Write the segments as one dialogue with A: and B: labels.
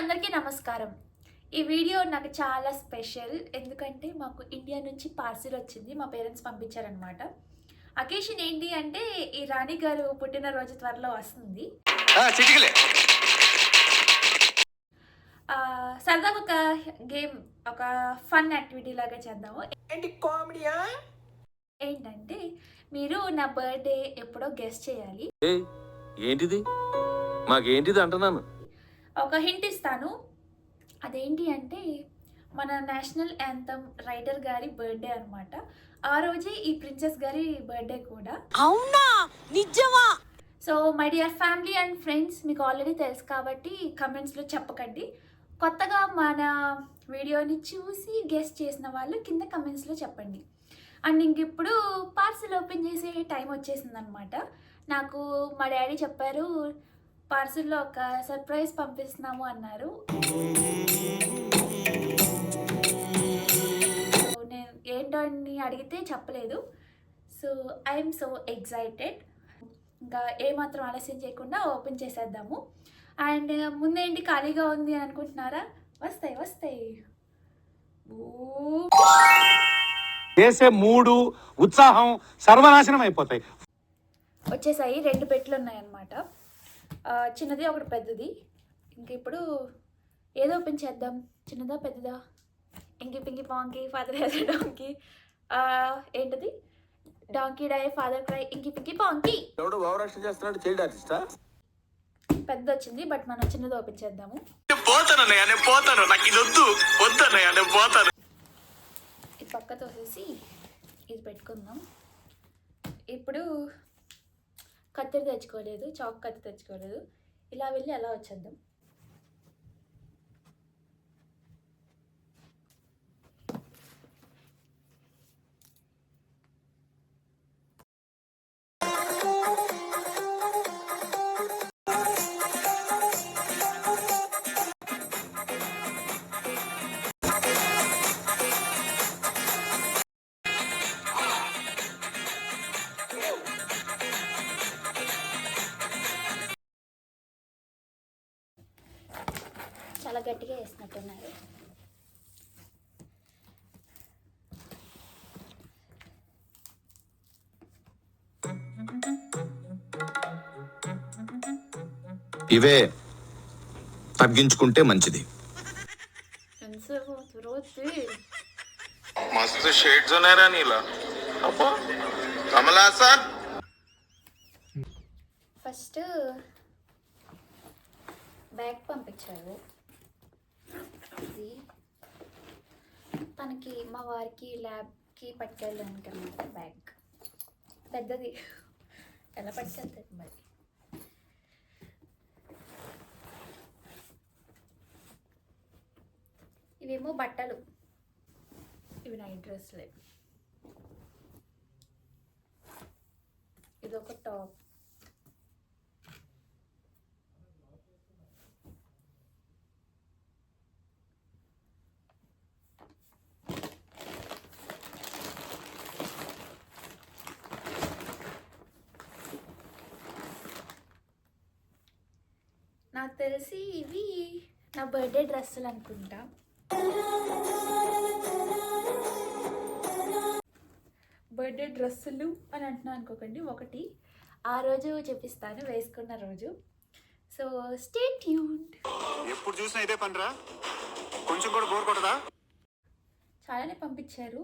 A: అందరికీ నమస్కారం. ఈ వీడియో నాకు చాలా స్పెషల్. ఎందుకంటే మాకు ఇండియా నుంచి పార్సిల్ వచ్చింది. మా పేరెంట్స్ పంపించారనమాట. అకేషన్ ఏంటి అంటే ఈ రాణి గారు పుట్టినరోజు త్వరలో వస్తుంది. సరదాగా ఒక గేమ్, ఒక ఫన్ యాక్టివిటీ లాగా చేద్దాము. ఏంటంటే మీరు నా బర్త్డే ఎప్పుడో గెస్ చేయాలి.
B: ఏంటిది మాకేంటిది అంటున్నాను.
A: ఒక హింట్ ఇస్తాను. అదేంటి అంటే మన నేషనల్ యాంథమ్ రైటర్ గారి బర్త్డే అనమాట. ఆ రోజే ఈ ప్రిన్సెస్ గారి బర్త్డే కూడా.
C: అవునా, నిజమా?
A: So my dear family and friends, మీకు ఆల్రెడీ తెలుసు కాబట్టి కమెంట్స్లో చెప్పకండి. కొత్తగా మన వీడియోని చూసి గెస్ట్ చేసిన వాళ్ళు కింద కమెంట్స్లో చెప్పండి. అండ్ ఇంక ఇప్పుడు పార్సిల్ ఓపెన్ చేసే టైం వచ్చేసిందనమాట. నాకు మా డాడీ చెప్పారు, పార్సిల్లో ఒక సర్ప్రైజ్ పంపిస్తున్నాము అన్నారు. నేను ఏంటో అని అడిగితే చెప్పలేదు. So I'm so excited. ఇంకా ఏమాత్రం ఆలస్యం చేయకుండా ఓపెన్ చేసేద్దాము. అండ్ ముందేంటి ఖాళీగా ఉంది అని అనుకుంటున్నారా? వస్తాయి వస్తాయి.
D: చేసే మూడు ఉత్సాహం సర్వనాశనం అయిపోతాయి.
A: వచ్చేసాయి. 2 పెట్లు ఉన్నాయన్నమాట. చిన్నది ఒకటి పెద్దది. ఇంక ఇప్పుడు ఏదో ఓపెన్ చేద్దాం. చిన్నదా పెద్దదా? Inky pinky ponky father has a donkey. ఏంటది? Donkey die father cry inky pinky పాంకి. పెద్ద వచ్చింది, బట్ మనం చిన్నది ఓపెన్ చేద్దాము. ఇది పక్క తోసేసి ఇది పెట్టుకుందాం. ఇప్పుడు కత్తిరి తెచ్చుకోలేదు, చాక్ కత్తి తెచ్చుకోలేదు. ఇలా వెళ్ళి అలా వచ్చేద్దాం. చాలా గట్టిగా వేసినట్టున్నారు.
B: ఇవే తగ్గించుకుంటే మంచిది.
E: मस्त शेड्स ఉన్నాయి రా నీలా. అబ్బా కమలా సార్.
A: ఫస్ట్ బ్యాగ్ పంపించారు. ఇది తనకి మా వారికి ల్యాబ్కి పట్టుకెళ్ళడానికి అన్నమాట. బ్యాగ్ పెద్దది, ఎలా పట్టుకెళ్తుంది మరి. ఇవేమో బట్టలు, ఇవి నైట్ డ్రెస్లే. ఇదొక టాప్. నాకు తెలిసి ఇవి నా బర్త్డే డ్రెస్సులు అనుకుంటా. బర్త్డే డ్రెస్సులు అని అంటున్నా అనుకోకండి. ఒకటి ఆ రోజు చూపిస్తాను, వేసుకున్న రోజు. So stay tuned.
E: ఎప్పుడు చూసినా ఇదే పనిరా, కొంచెం కూడా బోర్ కొట్టదా?
A: చాలానే పంపించారు.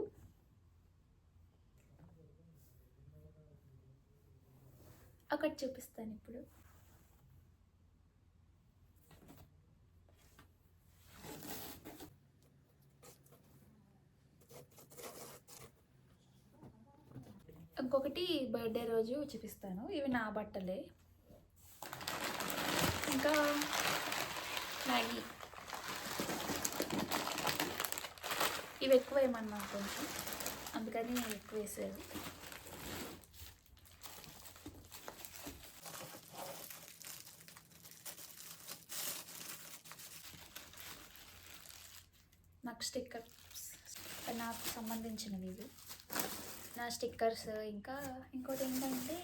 A: ఒకటి చూపిస్తాను ఇప్పుడు. ఇంకొకటి బర్త్డే రోజు చూపిస్తాను. ఇవి నా బట్టలే. ఇంకా మ్యాగీ, ఇవి ఎక్కువ ఏమన్నా కొంచెం, అందుకని ఎక్కువ వేసారు. నాకు స్టిక్కర్స్, నాకు సంబంధించినవి ఇవి. నా స్టిక్కర్స్. ఇంకా ఇంకోటి ఏంటంటే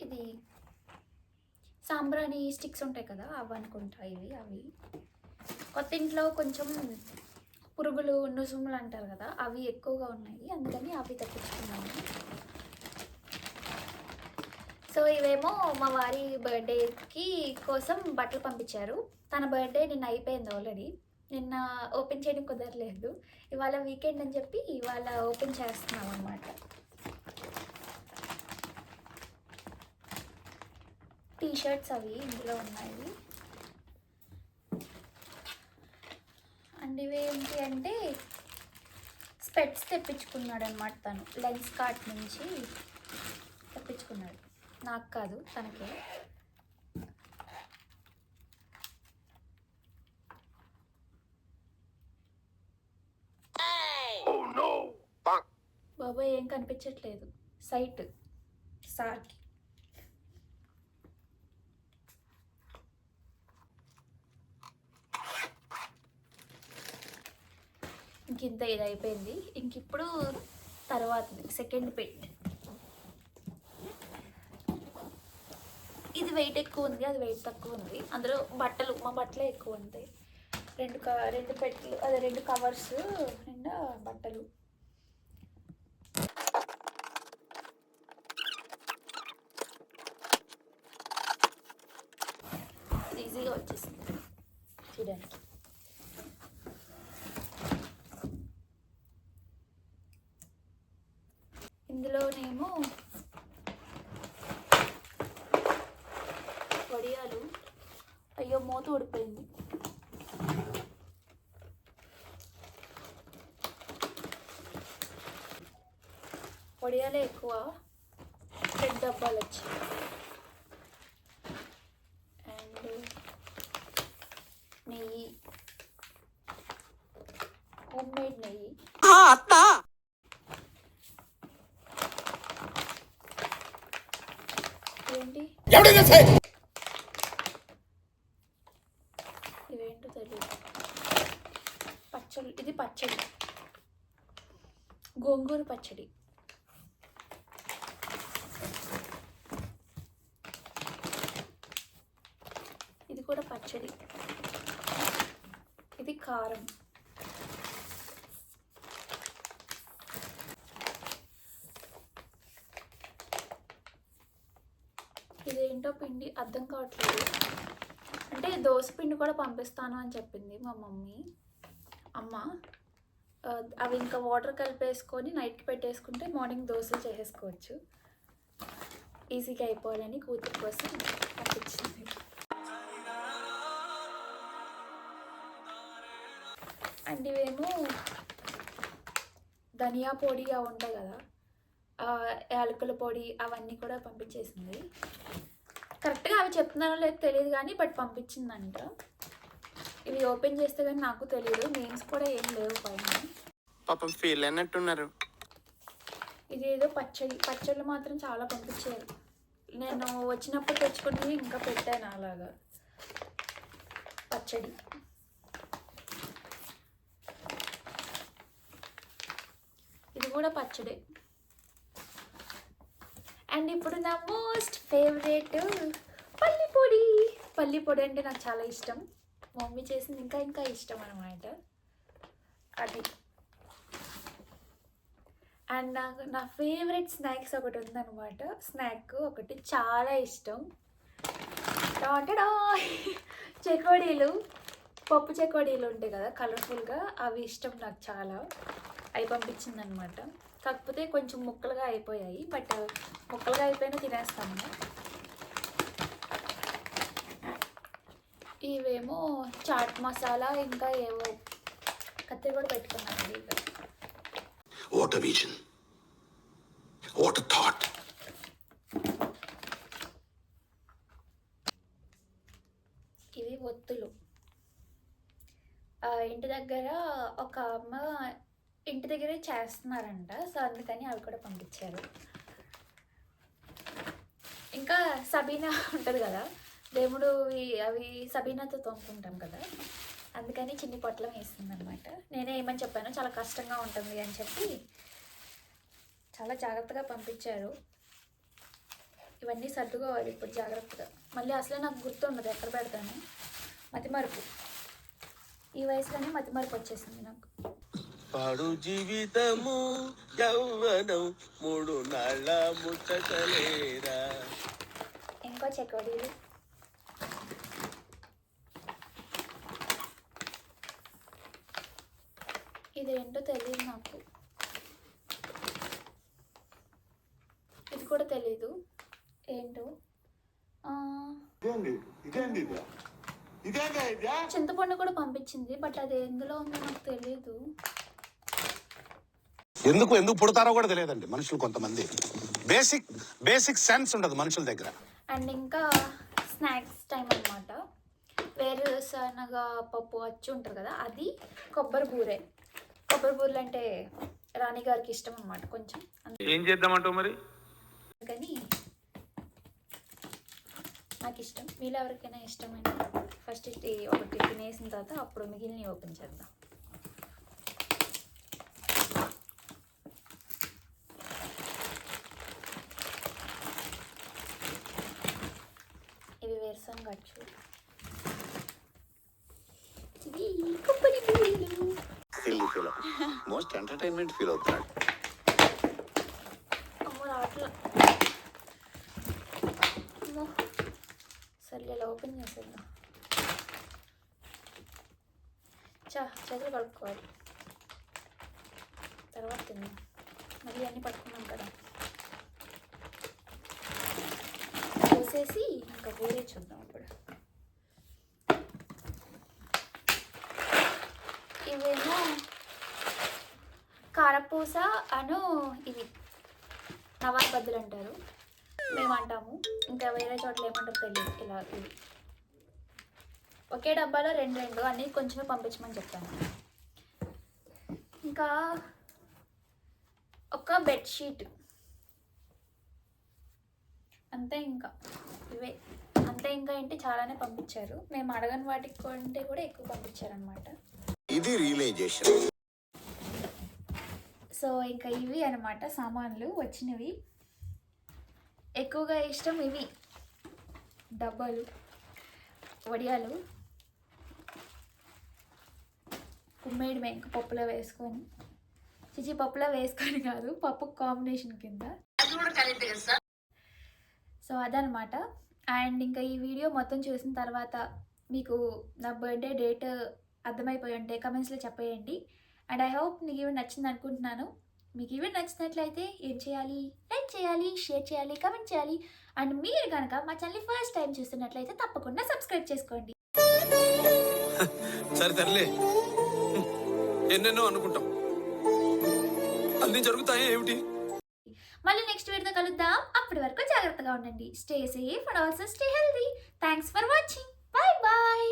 A: ఇది సాంబ్రాణి స్టిక్స్ ఉంటాయి కదా, అవి అనుకుంటా ఇవి. అవి కొత్త ఇంట్లో కొంచెం పురుగులు నుసుములు అంటారు కదా, అవి ఎక్కువగా ఉన్నాయి, అందుకని అవి తెప్పించుకున్నాను. సో ఇవేమో మా వారి బర్త్డేకి కోసం బట్టలు పంపించారు. తన బర్త్డే నిన్న అయిపోయింది ఆల్రెడీ. నిన్న ఓపెన్ చేయడం కుదరలేదు. ఇవాళ వీకెండ్ అని చెప్పి ఇవాళ ఓపెన్ చేస్తున్నాం అన్నమాట. టీ షర్ట్స్ అవి ఇందులో ఉన్నాయి. అండ్ ఇవి ఏంటి అంటే స్పెట్స్ తెప్పించుకున్నాడు అనమాట. తను లెన్స్ కార్ట్ నుంచి తెప్పించుకున్నాడు, నాకు కాదు తనకే. బాబాయ్ ఏం కనిపించట్లేదు సైట్ సార్కి. ఇంత ఇది అయిపోయింది. ఇంక ఇప్పుడు తర్వాత సెకండ్ పెట్. ఇది వెయిట్ ఎక్కువ ఉంది, అది వెయిట్ తక్కువ ఉంది. అందులో బట్టలు, మా బట్టలే ఎక్కువ ఉంటాయి. రెండు పెట్లు, అదే 2 కవర్స్ నిండా బట్టలు. ఇది ఈజీగా వచ్చేసింది చూడడానికి. ఇందులోనేమో వడియాలు. అయ్యో మూత ఊడిపోయింది. వడియాలే ఎక్కువ, 2 డబ్బాలు వచ్చాయి. అండ్ నెయ్యి, హోమ్ మేడ్ నెయ్యి. ఏంటి ఇవేంటో తెలియదు. పచ్చడి, ఇది పచ్చడి, గోంగూర పచ్చడి. ఇది కూడా పచ్చడి. ఇది కారం. ఇదేంటో పిండి అర్థం కావట్లేదు. అంటే దోశ పిండి కూడా పంపిస్తాను అని చెప్పింది మా అమ్మ. అవి ఇంకా వాటర్ కలిపేసుకొని నైట్కి పెట్టేసుకుంటే మార్నింగ్ దోశలు చేసేసుకోవచ్చు. ఈజీగా అయిపోవాలని కూతురు కోసం పంపించింది. అండ్ ఇవేమో ధనియా పొడి అవి ఉంటాయి కదా, యాలకుల పొడి, అవన్నీ కూడా పంపించేసింది. కరెక్ట్గా అవి చెప్తున్నారో లేదో తెలియదు కానీ బట్ పంపించిందంట. ఇవి ఓపెన్ చేస్తే కానీ నాకు తెలియదు, నేమ్స్ కూడా ఏం లేవు పైన.
F: పాపం ఫీల్ అయినట్టున్నారు.
A: ఇదేదో పచ్చళ్ళు మాత్రం చాలా పంపించారు. నేను వచ్చినప్పుడు తెచ్చుకుని ఇంకా పెట్టాను అలాగా పచ్చడి. ఇది కూడా పచ్చడే. అండ్ ఇప్పుడు నా మోస్ట్ ఫేవరెట్ పల్లి పొడి అంటే నాకు చాలా ఇష్టం. మమ్మీ చేసింది ఇంకా ఇష్టం అనమాట అది. అండ్ నాకు నా ఫేవరెట్ స్నాక్స్ ఒకటి ఉందన్నమాట. స్నాక్ ఒకటి చాలా ఇష్టం, చెకోడీలు, పప్పు చెకోడీలు ఉంటాయి కదా కలర్ఫుల్గా, అవి ఇష్టం నాకు చాలా. అవి పంపించిందనమాట. కాకపోతే కొంచెం ముక్కలుగా అయిపోయాయి, బట్ ముక్కలుగా అయిపోయినా తినేస్తాము. ఇవేమో చాట్ మసాలా, ఇంకా ఏవో కత్తిరి కూడా పెట్టుకున్నాను.
B: What a vision. What a thought.
A: ఇవి ఒత్తులు. ఇంటి దగ్గర ఒక అమ్మ ఇంటి దగ్గరే చేస్తున్నారంట, సో అందుకని అవి కూడా పంపించారు. ఇంకా సబీనా ఉంటుంది కదా, దేవుడు అవి సబీనాతో తోముకుంటాం కదా, అందుకని చిన్ని పొట్లం వేస్తుంది అనమాట. నేనే ఏమని చెప్పాను, చాలా కష్టంగా ఉంటుంది అని చెప్పి చాలా జాగ్రత్తగా పంపించారు. ఇవన్నీ సర్దుకోవాలి ఇప్పుడు జాగ్రత్తగా. మళ్ళీ అసలే నాకు గుర్తుండదు ఎక్కడ పెడతాను. మతిమరుపు, ఈ వయసులోనే మతిమరుపు వచ్చేసింది నాకు.
F: పాడు జీవితము యౌవనం 3 నాళ్ళ ముచ్చటలేరా.
A: ఇంకో చెకోడీలు. ఇది ఏంటో తెలియదు నాకు, ఇది కూడా తెలీదు ఏంటో. చింతపండు కూడా పంపించింది, బట్ అది ఎందులో ఉందో నాకు తెలియదు.
D: ఎందుకు పుడతారో కూడా తెలియదండి మనుషులు. కొంతమంది బేసిక్ సెన్స్ ఉండదు మనుషుల దగ్గర.
A: అండ్ ఇంకా స్నాక్స్ టైం అన్నమాట. వేరుశనగ పప్పు అచ్చు ఉంటుంది కదా, అది కొబ్బరి బూరె. కొబ్బరి బూరెలు అంటే రాణి గారికి ఇష్టం అన్నమాట కొంచెం.
G: ఏం చేద్దామంటావు మరి?
A: కానీ నాకు ఇష్టం, మీలో ఎవరికైనా ఇష్టమైన ఫస్ట్ ఇది ఒకటి తినేసిన తర్వాత అప్పుడు మిగిలిన ఓపెన్ చేద్దాం. ఇవి వేరుశనగ అచ్చు, ఇవి కొబ్బరి బూరెలు.
B: మోస్ట్ ఎంటర్టైన్మెంట్ ఫీల్ అవుతున్నాడు.
A: అమ్మో రాట్లా. అమ్మో సర్లే ఇలా ఓపెన్ చేసేద్దాం. చేతులు కడుక్కోవాలి, తర్వాత తిందాం. మళ్ళీ అన్నీ పట్టుకున్నాం కదా, పోసేసి ఇంకా బూరే చూద్దాం ఇప్పుడు. ఇవేమో కారపూస అను ఇవి నవాబ్ బద్దులు అంటారు, మేము అంటాము. ఇంకా వేరే చోట్ల ఏమంటారు తెలియదు. ఇలా ఇవి ఒకే డబ్బాలో రెండు అన్నీ కొంచెమే పంపించమని చెప్తాను. ఇంకా ఒక బెడ్షీట్ అంతే. ఇంకా ఇవే అంతే. ఇంకా ఏంటి చాలానే పంపించారు, మేము అడగని వాటికి కొంటే కూడా ఎక్కువ పంపించారనమాట.
B: ఇది రియలైజేషన్.
A: సో ఇంకా ఇవి అనమాట సామాన్లు వచ్చినవి. ఎక్కువగా ఇష్టం ఇవి డబ్బాలు, వడియాలు, కుమ్మేడి మెంక పప్పులో వేసుకొని, పప్పులో వేసుకొని కాదు, పప్పు కాంబినేషన్ కింద. సో అదనమాట. అండ్ ఇంకా ఈ వీడియో మొత్తం చూసిన తర్వాత మీకు నా బర్త్డే డేట్ అర్థమైపోయి ఉంటే కమెంట్స్లో చెప్పేయండి. అండ్ ఐ హోప్ మీకు ఈవెంట్ నచ్చింది అనుకుంటున్నాను. మీకు ఈవెంట్ నచ్చినట్లయితే ఏం చేయాలి? లైక్ చేయాలి, షేర్ చేయాలి, కమెంట్ చేయాలి. అండ్ మీరు కనుక మా ఛానల్ ఫస్ట్ టైం చూస్తున్నట్లయితే తప్పకుండా సబ్స్క్రైబ్ చేసుకోండి.
H: సరే తరలే, ఎన్నెన్నో అనుకుంటాం, అన్ని జరుగుతాయి ఏమిటి?
A: మళ్ళీ నెక్స్ట్ వీడియోతో కలుద్దాం. అప్పటి వరకు జాగ్రత్తగా ఉండండి. Stay safe and also stay healthy. Thanks for watching. Bye bye.